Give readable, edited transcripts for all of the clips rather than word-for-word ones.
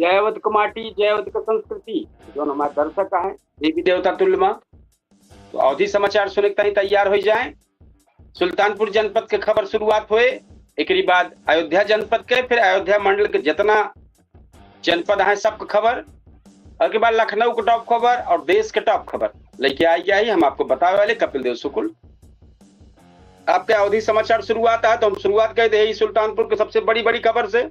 जयवत का माटी, जयवत का संस्कृति, जो हमारे दर्शक है देवी देवता तुल्य मां। तो अवधि समाचार सुने तही तैयार हो जाए। सुल्तानपुर जनपद के खबर शुरुआत हुए, एक बाद अयोध्या जनपद के, फिर अयोध्या मंडल के जितना जनपद है सबका खबर, और के बाद लखनऊ के टॉप खबर और देश के टॉप खबर लेके आई गया ही हम आपको बताने वाले कपिल देव शुक्ल। आपके अवधि समाचार शुरुआत है तो हम शुरुआत कर दे सुल्तानपुर के सबसे बड़ी खबर से।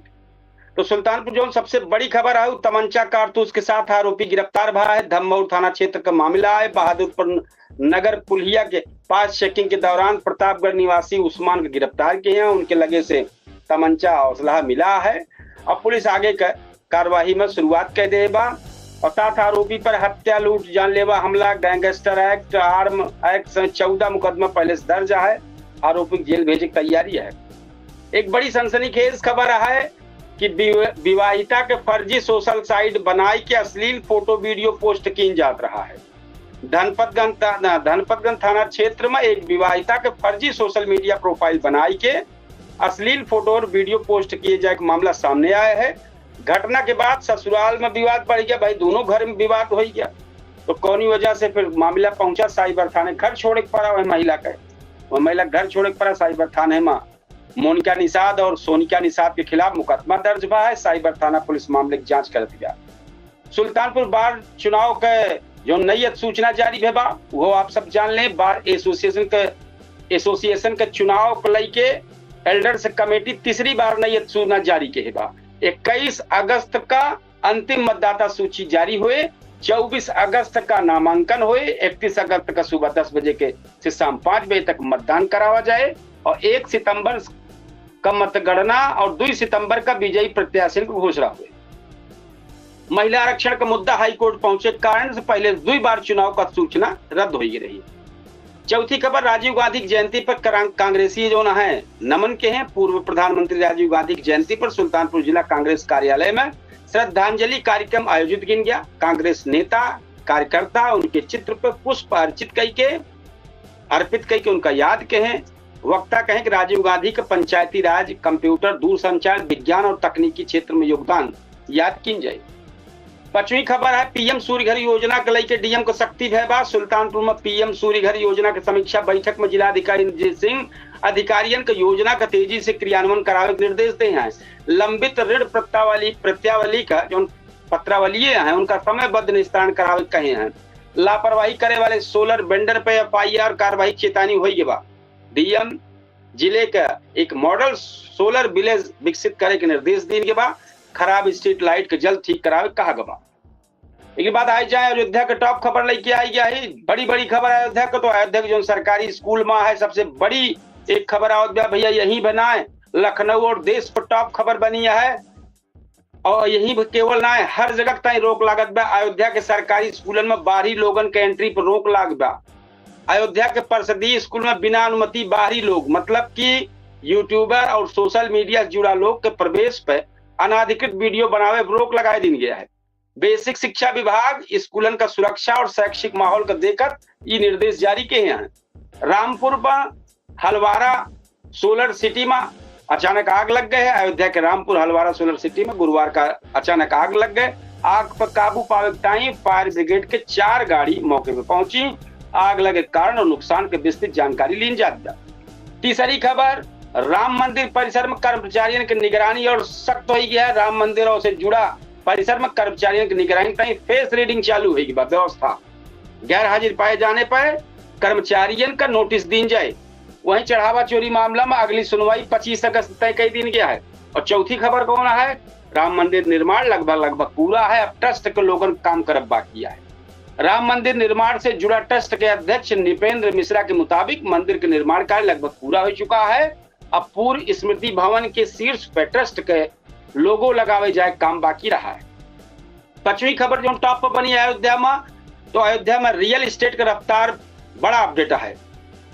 तो सुल्तानपुर जो सबसे बड़ी खबर है, तमंचा कारतूस के साथ आरोपी गिरफ्तार भा है। धममौर थाना क्षेत्र का मामला है। बहादुरपुर नगर पुलिया के पास चेकिंग के दौरान प्रतापगढ़ निवासी उस्मान को गिरफ्तार किए हैं। उनके लगे से तमंचा हौसला मिला है और पुलिस आगे कार्रवाई में शुरुआत कर देगा। और साथ आरोपी पर हत्या, लूट, जानलेवा हमला, गैंगस्टर एक्ट, आर्म एक्ट 14 मुकदमा पहले से दर्ज है। आरोपी जेल भेजने की तैयारी है। एक बड़ी सनसनीखेज खबर है कि विवाहिता के फर्जी सोशल साइट बनाई के अश्लील फोटो वीडियो पोस्ट किया जा रहा है। धनपतगंज थाना क्षेत्र में एक विवाहिता के फर्जी सोशल मीडिया प्रोफाइल बनाई के अश्लील फोटो और वीडियो पोस्ट किए जाए का मामला सामने आया है। घटना के बाद ससुराल में विवाद बढ़ गया, भाई दोनों घर में विवाद हो गया। तो कौन वजह से फिर मामला पहुंचा साइबर थाने, घर छोड़े पड़ा वह महिला का, वह महिला घर छोड़े पड़ा साइबर थाने में। मोनिका निषाद और सोनिका निषाद के खिलाफ मुकदमा दर्ज हुआ है। साइबर थाना पुलिस मामले की जांच कर दिया। सुल्तानपुर बार चुनाव के जो नई सूचना जारी है वो आप सब जान लें। बार एसोसिएशन के चुनाव को लेके एल्डर्स कमेटी तीसरी बार नई सूचना जारी के है। 21 अगस्त का अंतिम मतदाता सूची जारी हुए, 24 अगस्त का नामांकन हुए, 31 अगस्त का सुबह 10 बजे के से शाम 5 बजे तक मतदान करावा जाए और 1 सितंबर का मतगणना और 2 सितंबर का विजयी प्रत्याशी की घोषणा हुई। महिला आरक्षण का मुद्दा हाईकोर्ट पहुंचे कारण से पहले 2 बार चुनाव का सूचना रद्द हो रही। चौथी खबर, राजीव गांधी की जयंती पर कांग्रेसी जो है नमन के हैं। पूर्व प्रधानमंत्री राजीव गांधी की जयंती पर सुल्तानपुर जिला कांग्रेस कार्यालय में श्रद्धांजलि कार्यक्रम आयोजित किया गया। कांग्रेस नेता कार्यकर्ता उनके चित्र पर पुष्प अर्पित करके उनका याद कहें। वक्ता कहें कि राजीव गांधी का पंचायती राज, कंप्यूटर, दूरसंचार, विज्ञान और तकनीकी क्षेत्र में योगदान याद की जाए। 5वीं खबर है, पीएम सूर्य घर योजना के लेकर डीएम को सख्ती है। सुल्तानपुर में पीएम सूर्य घर योजना की समीक्षा बैठक में जिलाधिकारी रणजीत सिंह अधिकारियों को योजना का तेजी से क्रियान्वयन करावे के निर्देश दिए हैं। लंबित ऋण प्रत्यावली का जो पत्रावली है उनका समयबद्ध निस्तारण करावे कहे हैं। लापरवाही करे वाले सोलर वेंडर पे एफआईआर कार्रवाई चेतावनी हुई है। डीएम जिले का एक मॉडल सोलर विलेज विकसित करे के निर्देश दिए के बाद खराब स्ट्रीट लाइट के जल्द ठीक करावे कहा गया। एक बात आई जाए अयोध्या के टॉप खबर लेके आई गया है। बड़ी खबर अयोध्या को, तो अयोध्या के जो सरकारी स्कूल में है सबसे बड़ी एक खबर अयोध्या भैया यही बनाए। लखनऊ और देश पर टॉप खबर बनी है और यही केवल ना है, हर जगह तय रोक लागत बा। अयोध्या के सरकारी स्कूलों में बाहरी लोगन के एंट्री पर रोक लाग बा। अयोध्या के परिषदीय स्कूल में बिना अनुमति बाहरी लोग, मतलब कि यूट्यूबर और सोशल मीडिया से जुड़ा लोग के प्रवेश पर अनाधिकृत वीडियो बनावे रोक लगाए दी गया है। बेसिक शिक्षा विभाग स्कूलन का सुरक्षा और शैक्षिक माहौल का देखकर ये निर्देश जारी किए हैं। रामपुर में हलवारा सोलर सिटी में अचानक आग लग गए है। अयोध्या के रामपुर हलवारा सोलर सिटी में गुरुवार का अचानक आग लग गए। आग पर काबू पावे टाइम फायर ब्रिगेड के 4 गाड़ी मौके पर पहुंची। आग लगे कारण और नुकसान की विस्तृत जानकारी ली जाती है। तीसरी खबर, राम मंदिर परिसर में कर्मचारियों की निगरानी और सख्त हो गया है। राम मंदिरों से जुड़ा परिसर में कर्मचारियों की निगरानी कहीं फेस रीडिंग चालू होगी व्यवस्था। गैर हाजिर पाए जाने पर कर्मचारियों का नोटिस दी जाए। वहीं चढ़ावा चोरी मामला में अगली सुनवाई 25 अगस्त तय कर दी गया है। और चौथी खबर कौन है, राम मंदिर निर्माण लगभग पूरा है। अब ट्रस्ट के लोगों काम कर बाकी है। राम मंदिर निर्माण से जुड़ा ट्रस्ट के अध्यक्ष निपेंद्र मिश्रा के मुताबिक मंदिर के निर्माण कार्य लगभग पूरा हो चुका है। अब पूर्व स्मृति भवन के शीर्ष पे ट्रस्ट के लोगो लगावे जाए काम बाकी रहा है। 5वीं खबर जो टॉप पर बनी अयोध्या में, तो अयोध्या में रियल एस्टेट का रफ्तार बड़ा अपडेट है।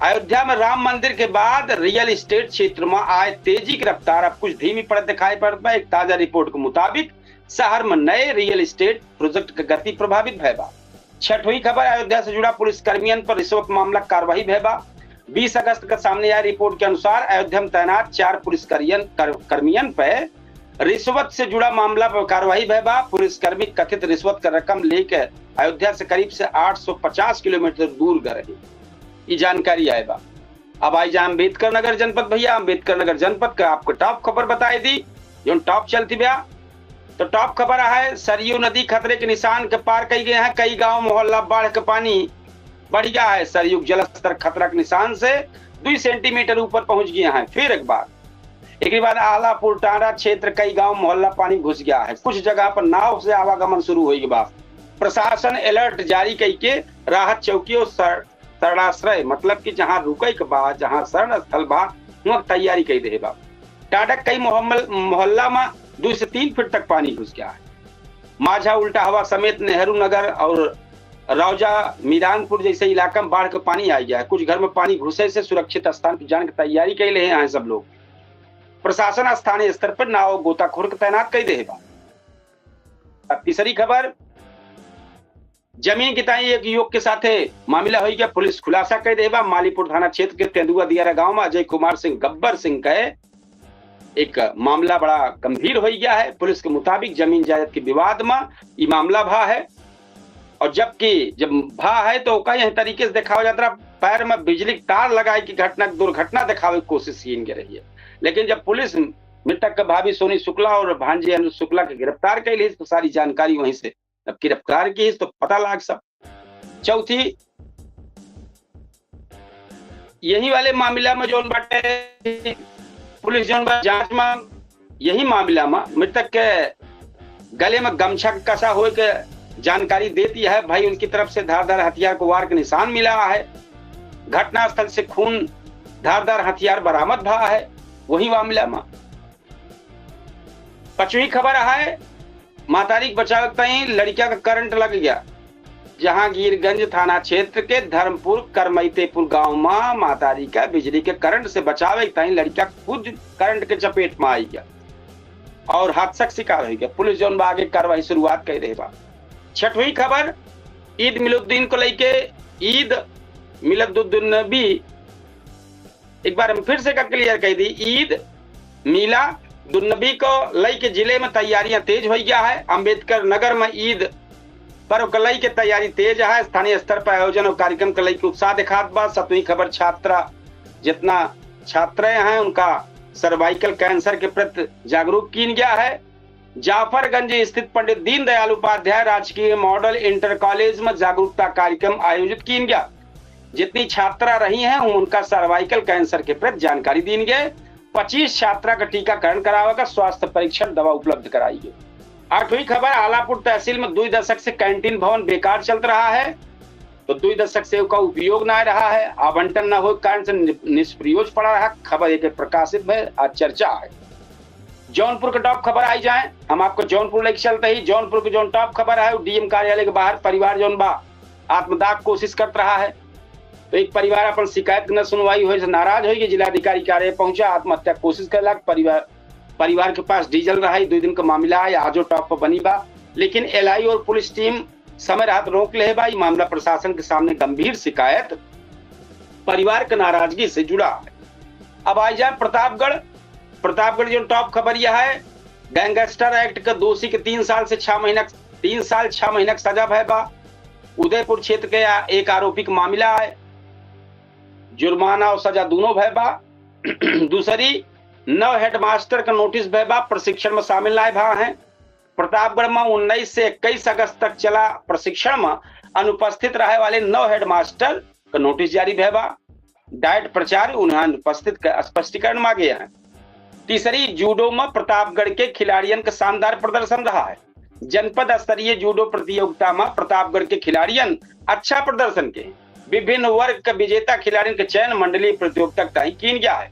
अयोध्या में राम मंदिर के बाद रियल एस्टेट क्षेत्र में आए तेजी की रफ्तार अब कुछ धीमी पड़त दिखाई पड़ता है। एक ताजा रिपोर्ट के मुताबिक शहर में नए रियल एस्टेट प्रोजेक्ट की गति प्रभावित भैबा। 6वीं खबर, अयोध्या से जुड़ा पुलिस कर्मियों पर रिश्वत मामला कार्रवाई भैबा। 20 अगस्त का सामने आई रिपोर्ट के अनुसार अयोध्या में तैनात 4 पुलिस कर्मियों पर रिश्वत से जुड़ा मामला पर कार्रवाई भैबा। पुलिसकर्मी कथित रिश्वत का रकम लेकर अयोध्या से करीब से 850 किलोमीटर दूर गए। ये जानकारी आए बा। अब आई जा अम्बेडकर नगर जनपद भैया। अम्बेडकर नगर जनपद का आपको टॉप खबर बताई दी जो टॉप चलती भैया। तो टॉप खबर है सरयू नदी खतरे के निशान के पार कई गए हैं। कई गांव मोहल्ला बाढ़ का पानी बढ़ गया है। सरयू जलस्तर खतरा के निशान से 2 सेंटीमीटर ऊपर पहुंच गया है। फिर एक बार आलापुर टांडा क्षेत्र कई गांव मोहल्ला पानी घुस गया है। कुछ जगह पर नाव से आवागमन शुरू हुई के बाद प्रशासन अलर्ट जारी करके राहत चौकियों शरणाश्रय मतलब कि जहां रुके के बाद जहां शरण स्थल बा वहां तैयारी कर दे बा। टांडा कई मोहल्ला में 2 से 3 फीट तक पानी घुस गया है। माझा उल्टा हवा समेत नेहरू नगर और रौजा मीरानपुर जैसे इलाका में बाढ़ का पानी आ गया है। कुछ घर में पानी घुसे से सुरक्षित स्थान पर जाने की तैयारी कर ले हैं सब लोग। प्रशासन स्थानीय स्तर पर नाव गोताखोर को तैनात कर दे बा। तीसरी खबर जमीन की ताई एक युवक के साथ मामला हो गया। पुलिस खुलासा कर दे बा। मालीपुर थाना क्षेत्र के तेंदुआ दियारा गांव में अजय कुमार सिंह गब्बर सिंह का एक मामला बड़ा गंभीर हो गया है। पुलिस के मुताबिक जमीन जायदाद के विवाद में ये मामला भा है और जब भा है तो कई तरीके से दिखावा जाता है। पैर में बिजली तार लगाए की दुर्घटना दिखावे की कोशिश की रही है। लेकिन जब पुलिस मृतक का भाभी सोनी शुक्ला और भांजे अनुज शुक्ला के गिरफ्तार कर ली तो सारी जानकारी वहीं से जब गिरफ्तार की तो पता लग सब। चौथी यही वाले मामला में जो बाटे पुलिस जो जांच में यही मामला में मृतक के गले में गमछा कसा हो के जानकारी देती है। भाई उनकी तरफ से धारदार हथियार को वार के निशान मिला है। घटनास्थल से खून धारदार हथियार बरामद भा है वही मामला में। 5वीं खबर है मातारी बचाव तई लड़किया का करंट लग गया। जहांगीरगंज थाना क्षेत्र के धर्मपुर करमैतेपुर गांव में मातारी का बिजली के करंट से बचावे तई लड़किया खुद करंट के चपेट में आई गया और हादसा का शिकार हो गया। पुलिस जो आगे कार्रवाई शुरुआत कर रही बा। 6वीं खबर ईद मिलुद्दीन को लेके ईद मिलादुन्नबी एक बार हम फिर से क्लियर कर दी। ईद मिलादुन्नबी को लेके जिले में तैयारियां तेज हो गया है। अम्बेडकर नगर में ईद पर्व को लेके तैयारी तेज है। स्थानीय स्तर पर आयोजन और कार्यक्रम को लेके उत्साह दिखात बा। 7वीं खबर छात्रा जितना छात्र हैं उनका सर्वाइकल कैंसर के प्रति जागरूक किया गया है। जाफरगंज स्थित पंडित दीनदयाल उपाध्याय राजकीय मॉडल इंटर कॉलेज में जागरूकता कार्यक्रम आयोजित किया गया। जितनी छात्रा रही हैं उनका सर्वाइकल कैंसर के प्रति जानकारी दी गई। 25 छात्रा का टीकाकरण करावेगा। स्वास्थ्य परीक्षण दवा उपलब्ध कराई गई। 8वीं खबर आलापुर तहसील में 2 दशक से कैंटीन भवन बेकार चल रहा है। तो 2 दशक से उसका उपयोग न रहा है। आवंटन न हो कारण से निष्प्रयोज पड़ा रहा। खबर एक प्रकाशित में आज चर्चा है। जौनपुर का टॉप खबर आई जाए हम आपको जौनपुर लेके चलते ही। जौनपुर की जो टॉप खबर है डीएम कार्यालय के बाहर परिवार जौन बा आत्मदाह कोशिश कर रहा है। तो एक परिवार अपन शिकायत न सुनवाई हो नाराज हो जिलाधिकारी कार्यालय पहुंचा आत्महत्या कोशिश कर परिवार के पास डीजल रहा। 2 दिन का मामला है आजो टॉप पर बनी बा। लेकिन एलआई और पुलिस टीम समय रात रोक ले बा। मामला प्रशासन के सामने गंभीर शिकायत परिवार के नाराजगी से जुड़ा है। अब आ जाए प्रतापगढ़ जो टॉप खबर यह है गैंगस्टर एक्ट का दोषी के 3 साल 6 महीना सजा भय बा। उदयपुर क्षेत्र के एक आरोपी का मामला है। जुर्माना और सजा दोनों भय बा। दूसरी 9 हेडमास्टर का नोटिस भय बा प्रशिक्षण में शामिल लाए भा है। प्रतापगढ़ में 19 से 21 अगस्त तक चला प्रशिक्षण में अनुपस्थित रहे वाले 9 हेडमास्टर का नोटिस जारी भय बा। डाइट प्रचार उन्हें अनुपस्थित का स्पष्टीकरण मांगे हैं। तीसरी जूडो में प्रतापगढ़ के खिलाड़ियों का शानदार प्रदर्शन रहा है। जनपद स्तरीय जूडो प्रतियोगिता में प्रतापगढ़ के खिलाड़ियों अच्छा प्रदर्शन के विभिन्न वर्ग के विजेता खिलाड़ियों के चयन मंडलीय प्रतियोगिता तय किया गया है।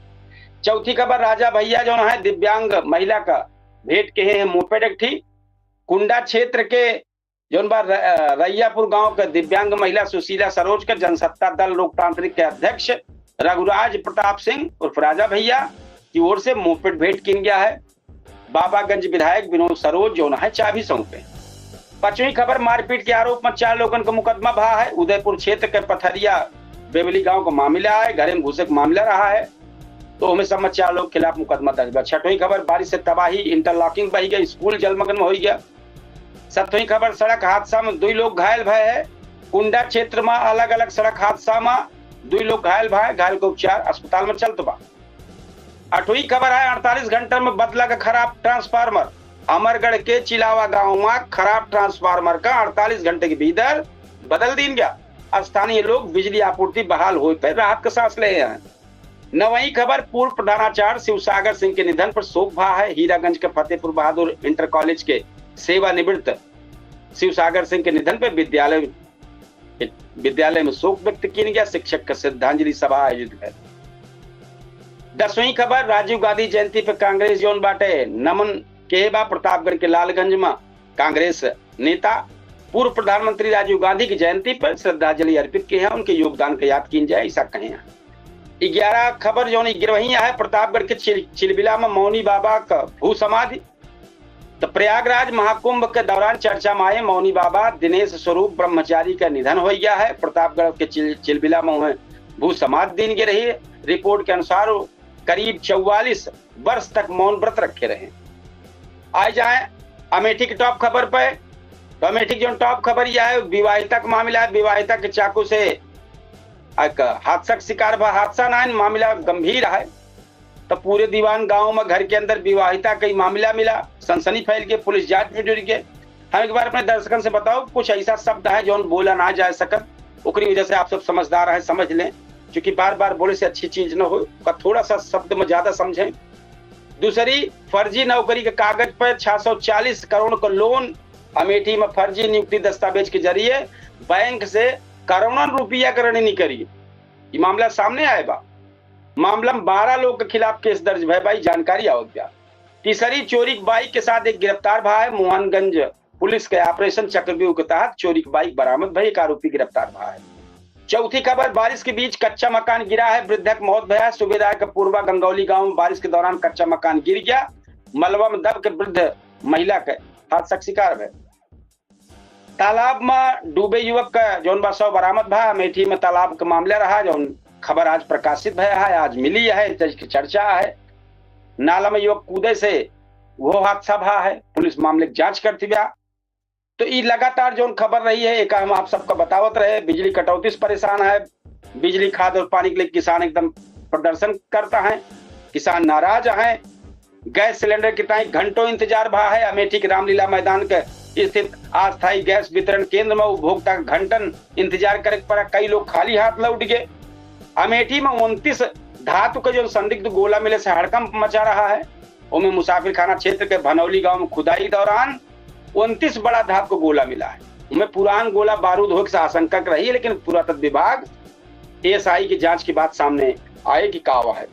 चौथी खबर राजा भैया जो है दिव्यांग महिला का भेंट के है मोपेड एकठी। कुंडा क्षेत्र के जो रैयापुर गांव के दिव्यांग महिला सुशीला सरोज का जनसत्ता दल लोकतांत्रिक के अध्यक्ष रघुराज प्रताप सिंह उर्फ राजा भैया की ओर से मोपेड भेंट किया गया है। बाबागंज विधायक विनोद सरोज जो है चाबी सौंपे। 5वीं खबर मारपीट के आरोप में 4 लोगों का मुकदमा भा है। उदयपुर क्षेत्र के पथरिया बेबली गांव का मामला है। घर में घुसे का मामला रहा है। तो हमें सब 4 लोग खिलाफ मुकदमा दर्ज बा। 6वीं खबर बारिश से तबाही, इंटरलॉकिंग बही गई, स्कूल जलमग्न हो गया। 7वीं खबर सड़क हादसा में 2 लोग घायल भय है। कुंडा क्षेत्र में अलग अलग सड़क हादसा में 2 लोग घायल भय, घायल को उपचार अस्पताल में चलत बा। 8वीं खबर है 48 घंटे में बदला का खराब ट्रांसफार्मर। अमरगढ़ के चिलावा गांव में खराब ट्रांसफार्मर का 48 घंटे के भीतर बदल दिन गया। स्थानीय लोग बिजली आपूर्ति बहाल हो पर राहत का सांस ले हैं। 9वीं खबर पूर्व प्रधानाचार्य शिवसागर सिंह के निधन पर शोक भा है। हीरागंज के फतेहपुर बहादुर इंटर कॉलेज के सेवानिवृत्त शिवसागर सिंह के निधन पर विद्यालय में शोक व्यक्त किया गया। शिक्षक का श्रद्धांजलि सभा आयोजित है। 10वीं खबर राजीव गांधी जयंती पर कांग्रेस जोन बाटे नमन के बा। प्रतापगढ़ के लालगंज में कांग्रेस नेता पूर्व प्रधानमंत्री राजीव गांधी की जयंती पर श्रद्धांजलि अर्पित की है। उनके योगदान को याद की जाए ऐसा कहे। 11 खबर जो 11वीं है प्रतापगढ़ के चिलबिला में मौनी बाबा का भू समाधि। तो प्रयागराज महाकुंभ के दौरान चर्चा में आए मौनी बाबा दिनेश स्वरूप ब्रह्मचारी का निधन हो गया है। प्रतापगढ़ के चिलबिला में उन्हें भू समाधि दी रही है। रिपोर्ट के अनुसार करीब 44 वर्ष तक मौन व्रत रखे रहे। आ जाए अमेठी की टॉप खबर पे। तो अमेठी की जो टॉप खबर यह है विवाहिता का मामला है। विवाहिता के चाकू से एक हादसा का शिकार हुआ। हादसा ना मामला गंभीर है। तो पूरे दीवान गांव में घर के अंदर विवाहिता का मामला मिला। सनसनी फैल के पुलिस जांच में जुड़ गए। हम एक बार अपने दर्शकों से बताओ कुछ ऐसा शब्द है जो बोला ना जा सकत, उकरी वजह से आप सब समझदार है समझ लें, क्योंकि बार बार बोले से अच्छी चीज न हो, थोड़ा सा शब्द में ज्यादा समझें। दूसरी, फर्जी नौकरी के कागज पर 640 करोड़ का लोन। अमेठी में फर्जी नियुक्ति दस्तावेज के जरिए बैंक से करोड़ों रुपया का ऋण करिए। ये मामला सामने आए बा। मामला में 12 लोग के खिलाफ केस दर्ज भय भाई, जानकारी आओ क्या। तीसरी, चोरी की बाइक के साथ एक गिरफ्तार भा है। मोहनगंज पुलिस के ऑपरेशन चक्रव्यूह के तहत चोरी की बाइक बरामद भई, एक आरोपी गिरफ्तार भा है। चौथी खबर, बारिश के बीच कच्चा मकान गिरा है, वृद्धक मौत भया। सूबेदार का पूर्वा गंगौली गांव में बारिश के दौरान कच्चा मकान गिर गया। मलबा में दब के वृद्ध महिला के हादसा शिकार भय। तालाब में डूबे युवक का जौन बा शव बरामद भा। अमेठी में तालाब का मामला रहा, जौन खबर आज प्रकाशित भया है, आज मिली है, चर्चा है। नाला में युवक कूदे से वो हादसा भा है। पुलिस मामले की जांच करती बा। तो ये लगातार जो खबर रही है एक हम आप सबका बतावत रहे। बिजली कटौती से परेशान है। बिजली खाद और पानी के लिए किसान एकदम प्रदर्शन करता है। किसान नाराज है। गैस सिलेंडर के ताई घंटों इंतजार भा है। अमेठी के रामलीला मैदान के स्थित अस्थायी गैस वितरण केंद्र में उपभोक्ता घंटन इंतजार करे पड़ा। कई लोग खाली हाथ लौट गए। अमेठी में 29 धातु का जो संदिग्ध गोला मिले से हड़कंप मचा रहा है। उनमें मुसाफिर खाना क्षेत्र के भनौली गांव में खुदाई दौरान 29 बड़ा धातु का गोला मिला है। उनमें पुरान गोला बारूद हो की आशंका रही है, लेकिन पुरातत्व विभाग एएसआई की जांच की बात सामने आए कि कहा है।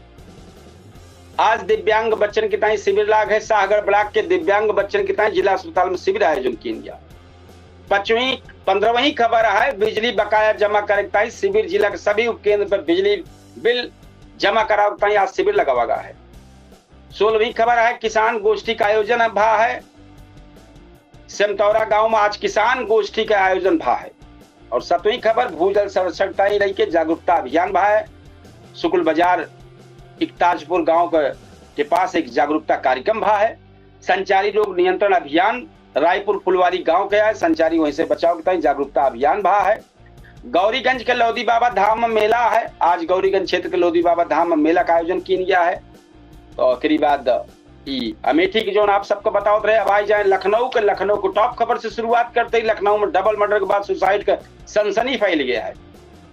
आज दिव्यांग बच्चन की ताई शिविर लाग है। शाहगढ़ ब्लॉक के दिव्यांग बच्चन की ताई जिला अस्पताल में शिविर आयोजन किया गया। 15वीं खबर है बिजली बकाया जमा करे ताई शिविर। जिला के सभी उपकेंद्र पर बिजली बिल जमा कराओ ताई आज शिविर लगा गया है। 16वीं खबर है किसान गोष्ठी का आयोजन भा है। सेमतौरा गांव में आज किसान गोष्ठी का आयोजन भा है। और 7वीं खबर भूजल संरक्षण ताई रही के जागरूकता अभियान भा है। शुक्ल बाजार इकताजपुर गांव के पास एक जागरूकता कार्यक्रम भा है। संचारी रोग नियंत्रण अभियान रायपुर फुलवारी गांव के है। संचारी वहीं से बचाव के जागरूकता अभियान भा है। गौरीगंज के लोधी बाबा धाम में मेला है। आज गौरीगंज क्षेत्र के लोधी बाबा धाम में मेला का आयोजन किया गया है। तो आखिरी बात अमेठी की जो आप सबको बताओ रहे। अब आई जाए लखनऊ को टॉप खबर से शुरुआत करते ही लखनऊ में डबल मर्डर के बाद सुसाइड का सनसनी फैल गया है।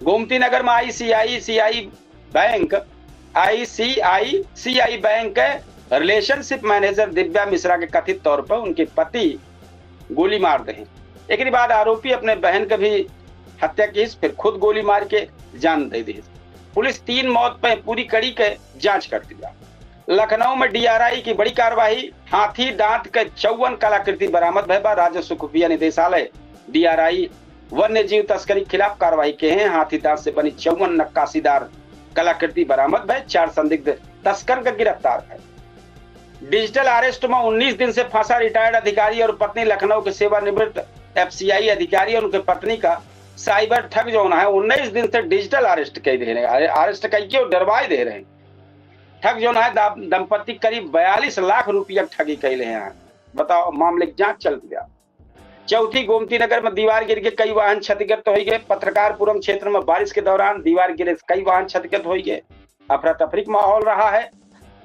गोमती नगर में आईसीआईसीआई बैंक के रिलेशनशिप मैनेजर दिव्या मिश्रा के कथित तौर पर उनके पति गोली मार दे। एक बाद आरोपी अपने बहन का भी हत्या की, फिर खुद गोली मार के जान दे दी। पुलिस 3 मौत पर पूरी कड़ी के जांच करती है। लखनऊ में डीआरआई की बड़ी कार्रवाई। हाथी दांत के 54 कलाकृति बरामद भय। राजस्व खुफिया निदेशालय डीआरआई वन्य जीव तस्करी के खिलाफ कार्रवाई के हैं। हाथी दांत से बनी 54 नक्काशीदार कलाकृति बरामद भय। 4 संदिग्ध तस्कर का गिरफ्तार है। डिजिटल अरेस्ट में 19 दिन से फंसा रिटायर्ड अधिकारी और पत्नी। लखनऊ के सेवानिवृत्त एफसीआई अधिकारी और उनके पत्नी का साइबर ठग जो है 19 दिन से डिजिटल अरेस्ट कर दे रहे हैं। अरेस्ट करके डरवाए दे रहे हैं। ठग जो है दंपति करीब 42 लाख रुपया ठगी कैले हैं। बताओ, मामले की जांच चल गया। चौथी, गोमती नगर में दीवार गिर के कई वाहन क्षतिग्रस्त हो गए। पत्रकारपुरम क्षेत्र में बारिश के दौरान दीवार गिरे कई वाहन क्षतिग्रस्त हो गए। अफरा तफरी का माहौल रहा है।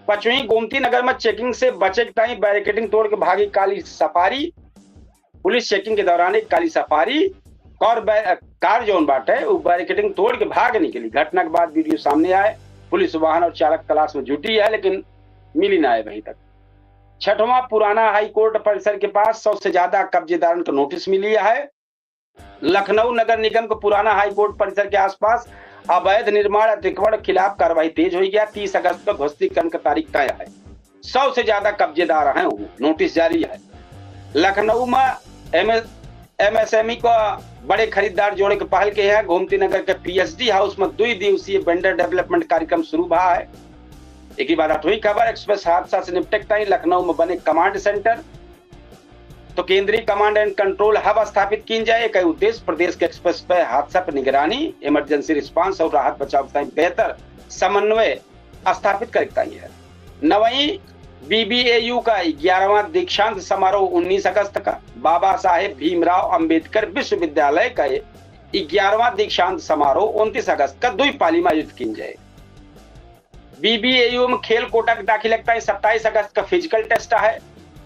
पांचवी, गोमती नगर में चेकिंग से बचे टाइम बैरिकेडिंग तोड़ के भागी काली सफारी। पुलिस चेकिंग के दौरान एक काली सफारी कार जोन बाटे वो बैरिकेडिंग तोड़ के भाग निकली। घटना के बाद वीडियो सामने आए। पुलिस वाहन और चालक तलाश में जुटी है, लेकिन मिली ना है अभी तक। छठवां, पुराना हाई कोर्ट परिसर के पास 100 से ज्यादा कब्जेदारों को नोटिस मिली है। लखनऊ नगर निगम को पुराना हाई कोर्ट परिसर के आसपास अवैध निर्माण अतिक्रमण के खिलाफ कार्रवाई तेज हो गया। 30 अगस्त को ध्वस्तीकरण की तारीख तय है। 100 से ज्यादा कब्जेदार हैं, नोटिस जारी है। लखनऊ में एमएसएमई को बड़े खरीदार जोड़े के पहल के है। गोमती नगर के पीएचडी हाउस में 2 दिवसीय वेंडर डेवलपमेंट कार्यक्रम शुरू हुआ है। एक ही बात 8वीं खबर, एक्सप्रेस हादसा से निपटने लखनऊ में बने कमांड सेंटर। तो केंद्रीय कमांड एंड कंट्रोल हब स्थापित की जाए। कई उद्देश्य, प्रदेश के एक्सप्रेस पे हादसा पर निगरानी, इमरजेंसी रिस्पांस और राहत बचाव का बेहतर समन्वय स्थापित करता है। 9वीं, बीबीएयू का 11वां दीक्षांत समारोह 19 अगस्त का। बाबा साहेब भीमराव अंबेडकर विश्वविद्यालय का 11वां दीक्षांत समारोह 29 अगस्त का 2 पाली में आयोजित की जाए। बीबीएयू में खेल कोटा की दाखिला 27 अगस्त का फिजिकल टेस्ट है।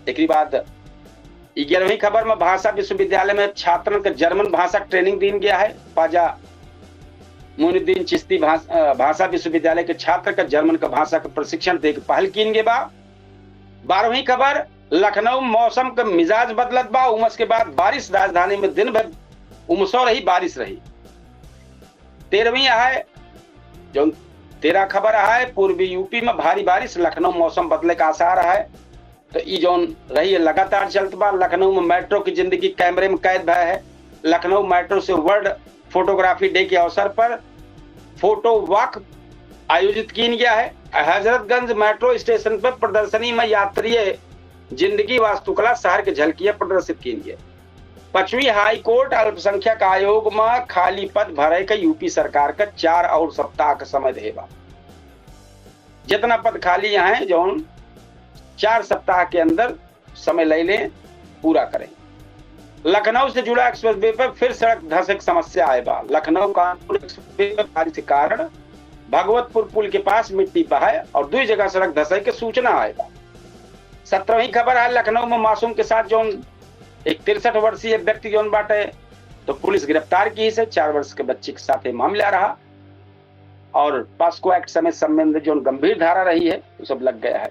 एक बाद 11वीं खबर में भाषा विश्वविद्यालय में छात्रों को जर्मन भाषा ट्रेनिंग दी गया है। ख्वाजा मोइनुद्दीन चिश्ती भाषा विश्वविद्यालय के छात्र का जर्मन का भाषा का प्रशिक्षण देकर पहल की गई बा। 12वीं खबर, लखनऊ मौसम का मिजाज बदलत बा। उमस के बाद बारिश, राजधानी में दिन भर उमसो रही, बारिश रही। 13वीं है जो 13 खबर है, पूर्वी यूपी में भारी बारिश, लखनऊ मौसम बदले का आसार है। तो ये जोन रही है लगातार चलत बा। लखनऊ में मेट्रो की जिंदगी कैमरे में कैद भय है। लखनऊ मेट्रो से वर्ल्ड फोटोग्राफी डे के अवसर पर फोटो वॉक आयोजित किया गया है। हजरतगंज मेट्रो स्टेशन पर प्रदर्शनी में यात्रीय जिंदगी वास्तुकला शहर के झलकियां प्रदर्शित की गई। 5वीं हाई कोर्ट अल्पसंख्यक आयोग में खाली पद भरे के यूपी सरकार का 4 और सप्ताह का समय देगा। जितना पद खाली है जो 4 सप्ताह के अंदर समय ले लें, पूरा करें। लखनऊ से जुड़ा एक्सप्रेसवे पर फिर सड़क धंसे की समस्या आए बा। लखनऊ कानपुर एक्सप्रेसवे पर बारिश के कारण भगवतपुर पुल के पास मिट्टी बहाए और 2 जगह सड़क धंसे की सूचना आए बा। 17वीं खबर है, लखनऊ में मासूम के साथ जो एक 63 वर्षीय व्यक्ति जो बाटे तो पुलिस गिरफ्तार की से। 4 वर्ष के बच्चे के साथ मामला रहा और पास्को एक्ट समेत संबंधित जो गंभीर धारा रही है तो सब लग गया है।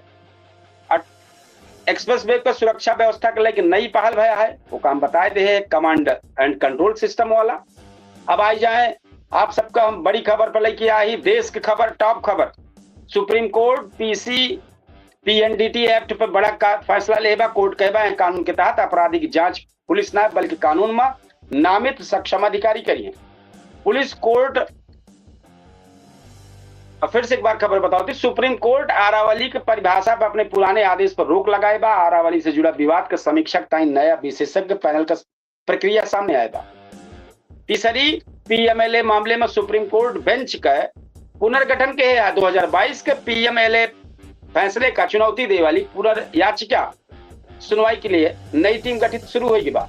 एक्सप्रेस वे पर सुरक्षा व्यवस्था के लेकर नई पहल भया है, वो काम बताए दे है कमांड एंड कंट्रोल सिस्टम वाला। अब आई जाए आप सबका हम बड़ी खबर पर लेके आई, देश की खबर, टॉप खबर। सुप्रीम कोर्ट पीएनडीटी एक्ट पर बड़ा फैसला लेबा। कोर्ट कहबा है कानून के तहत अपराधी की जांच पुलिस न बल्कि कानून में नामित सक्षम अधिकारी करिए। पुलिस कोर्ट फिर से एक बार खबर बताओ थी, सुप्रीम कोर्ट आरावली की परिभाषा पर अपने पुराने आदेश पर रोक लगाए बा। आरावली से जुड़ा विवाद का समीक्षक ताई नया विशेषज्ञ पैनल का प्रक्रिया सामने आए बा। तीसरी, पीएमएलए मामले में सुप्रीम कोर्ट बेंच का पुनर्गठन के 2022 के पीएमएलए फैसले का चुनौती दे वाली पुनर्याचिका सुनवाई के लिए नई टीम गठित शुरू होगी बा।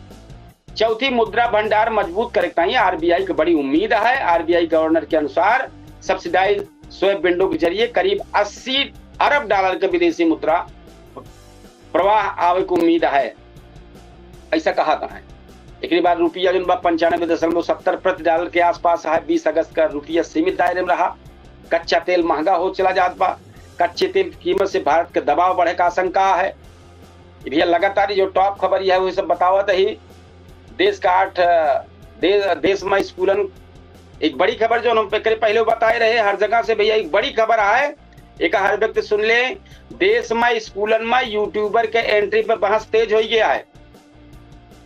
चौथी, मुद्रा भंडार मजबूत करेगा आरबीआई की बड़ी उम्मीद है। आरबीआई गवर्नर के अनुसार सब्सिडाइज स्वैप विंडो के जरिए करीब 80 अरब डॉलर के विदेशी मुद्रा प्रवाह आवे की उम्मीद है, ऐसा कहा था है। एक बार रुपया जो 95.70 प्रति डॉलर के आसपास है। 20 अगस्त का रुपया सीमित दायरे में रहा। कच्चा तेल महंगा हो चला जाता बा। कच्चे तेल की कीमत से भारत के दबाव बढ़े का आशंका है। भैया लगातार जो टॉप खबर है वो सब बतावत ही। देश का 8 देश में स्कूलन एक बड़ी खबर जो हम पहले बताए रहे हर जगह से, भैया एक बड़ी खबर है, एक हर व्यक्ति सुन ले। देश में स्कूलन में यूट्यूबर के एंट्री पर बहस तेज हो गया है।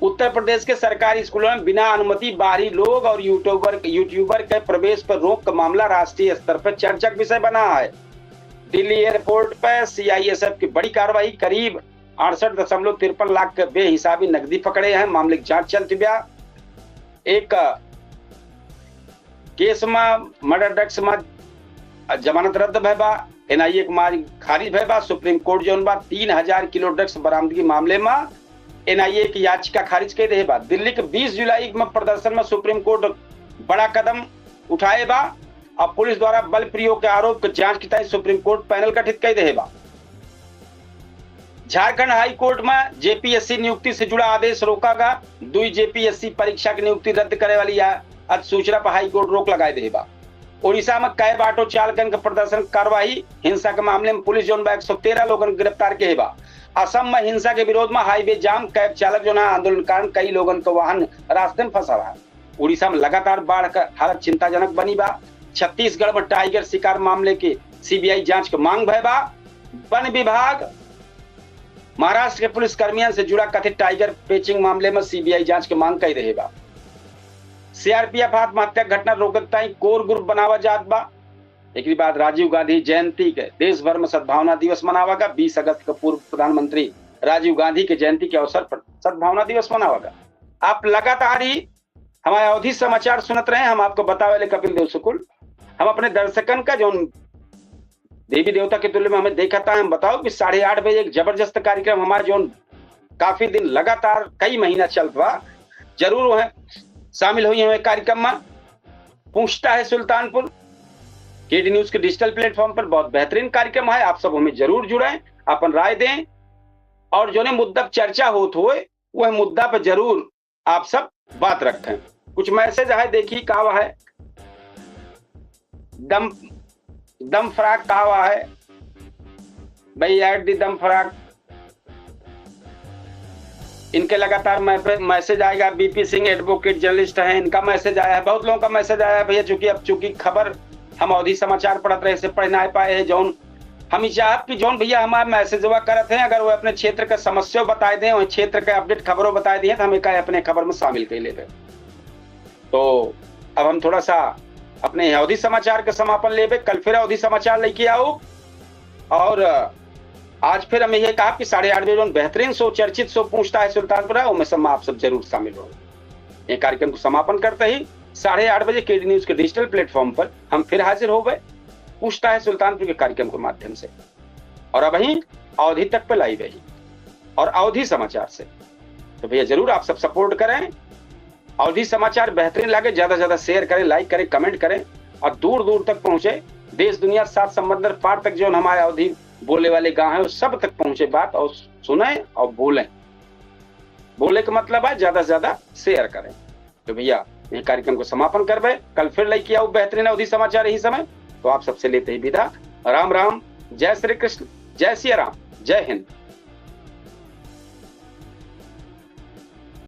उत्तर प्रदेश के सरकारी स्कूलों में बिना अनुमति बाहरी लोग और यूट्यूबर के प्रवेश पर रोक का मामला राष्ट्रीय स्तर पर चर्चा का विषय बना है। दिल्ली एयरपोर्ट पर सीआईएसएफ की बड़ी कार्रवाई, करीब 68.53 लाख के बेहिसाबी नकदी पकड़े हैं। मामले की जांच चलती बया। एक केस में मर्डर ड्रग्स में जमानत रद्द भय बा। एनआईए के मांग खारिज भय बा। सुप्रीम कोर्ट जौन बा 3000 किलो ड्रग्स बरामदगी मामले में एनआईए की याचिका खारिज कर दे बा। दिल्ली के 20 जुलाई में प्रदर्शन में सुप्रीम कोर्ट बड़ा कदम उठाए बा और पुलिस द्वारा बल प्रयोग के आरोप की जांच की तहत सुप्रीम कोर्ट पैनल गठित कर दे बा। झारखंड हाई कोर्ट में जेपीएससी नियुक्ति से जुड़ा आदेश रोकागा। 2 जेपीएससी परीक्षा की नियुक्ति रद्द करे वाली अधिसूचना पर हाई कोर्ट रोक लगाए दे बा। ओडिशा में कैब ऑटो चालकन के प्रदर्शन कार्रवाई हिंसा के मामले में पुलिस जो 113 लोगों गिरफ्तार किए बा। असम में हिंसा के विरोध में हाईवे जाम, कैब चालक जो है आंदोलन कारण कई लोगों का वाहन रास्ते में फंसा रहा है। उड़ीसा में लगातार बाढ़ का हालत चिंताजनक बनी बा। छत्तीसगढ़ में टाइगर शिकार मामले की सीबीआई जांच की मांग भय बा। वन विभाग महाराष्ट्र के पुलिस कर्मियों से जुड़ा कथित टाइगर पेचिंग मामले में सीबीआई जांच की मांग कर रहे बा। सीआरपीएफ आत्महत्या घटना रोकता ही कोर ग्रुप बनावा जात बा। एक बाद राजीव गांधी जयंती के देश भर में सद्भावना दिवस मनावागा। 20 अगस्त को पूर्व प्रधानमंत्री राजीव गांधी के जयंती के अवसर पर सद्भावना दिवस मनावागा। आप लगातार ही हमारे अवधि समाचार सुनत रहे। हम आपको बतावे कपिल देव सुकुल हम अपने दर्शकन का जो देवी देवता के तुल्य में हमें देखा था, हम बताओ कि 8:30 बजे एक जबरदस्त कार्यक्रम हमारे जो काफी दिन लगातार कई महीना चलता हुआ जरूर वह शामिल हुई हमें कार्यक्रम में। पूछता है सुल्तानपुर केडी न्यूज के डिजिटल प्लेटफॉर्म पर बहुत बेहतरीन कार्यक्रम है। आप सब हमें जरूर जुड़ें, अपन राय दें और जो मुद्दा चर्चा होत हुए वह मुद्दा पर जरूर आप सब बात रखें। कुछ मैसेज है, देखिए कहा है दम फराक कहा है भाई, ऐड दी दम फराक। इनके लगातार मैसेज आएगा। बीपी सिंह एडवोकेट जर्नलिस्ट हैं, इनका मैसेज आया है। बहुत लोगों का मैसेज आया है भैया, चूंकि खबर हम अवधि समाचार पढ़त रहे से पढ़ ना पाए हैं। जौन हम चाहब कि जौन भैया हमारे मैसेज करत हैं, अगर वो अपने क्षेत्र का समस्या बताए दें, वही क्षेत्र के अपडेट खबरों बताए दिए तो हमें कहे अपने खबर में शामिल कर ले। तो अब हम थोड़ा सा अपने अवधि समाचार के समापन लेबे। कल फिर अवधि समाचार लेके आओ और आज फिर हमें यह कहा कि 8:30 बजे बेहतरीन शो, चर्चित शो पूछता है सुल्तानपुर है, उनमें सब आप सब जरूर शामिल हो। ये कार्यक्रम को समापन करते ही 8:30 बजे केडी न्यूज के डिजिटल प्लेटफॉर्म पर हम फिर हाजिर हो गए पूछता है सुल्तानपुर के कार्यक्रम के माध्यम से। और अब वही अवधि तक पे लाई गई और अवधि समाचार से। तो भैया जरूर आप सब सपोर्ट करें। अवधि समाचार बेहतरीन लगे, ज्यादा से ज्यादा शेयर करें, लाइक करें, कमेंट करें और दूर दूर तक पहुंचे। देश दुनिया 7 समंदर पार तक जो हमारे अवधि बोले वाले गांव है उस सब तक पहुंचे बात और सुने और बोलें। बोले का मतलब है ज्यादा से ज्यादा शेयर करें। तो भैया ये कार्यक्रम को समापन करवे। कल फिर लेके आओ बेहतरीन अवधि समाचार यही समय। तो आप सबसे लेते ही विदा। राम राम, जय श्री कृष्ण, जय सिया राम, जय हिंद।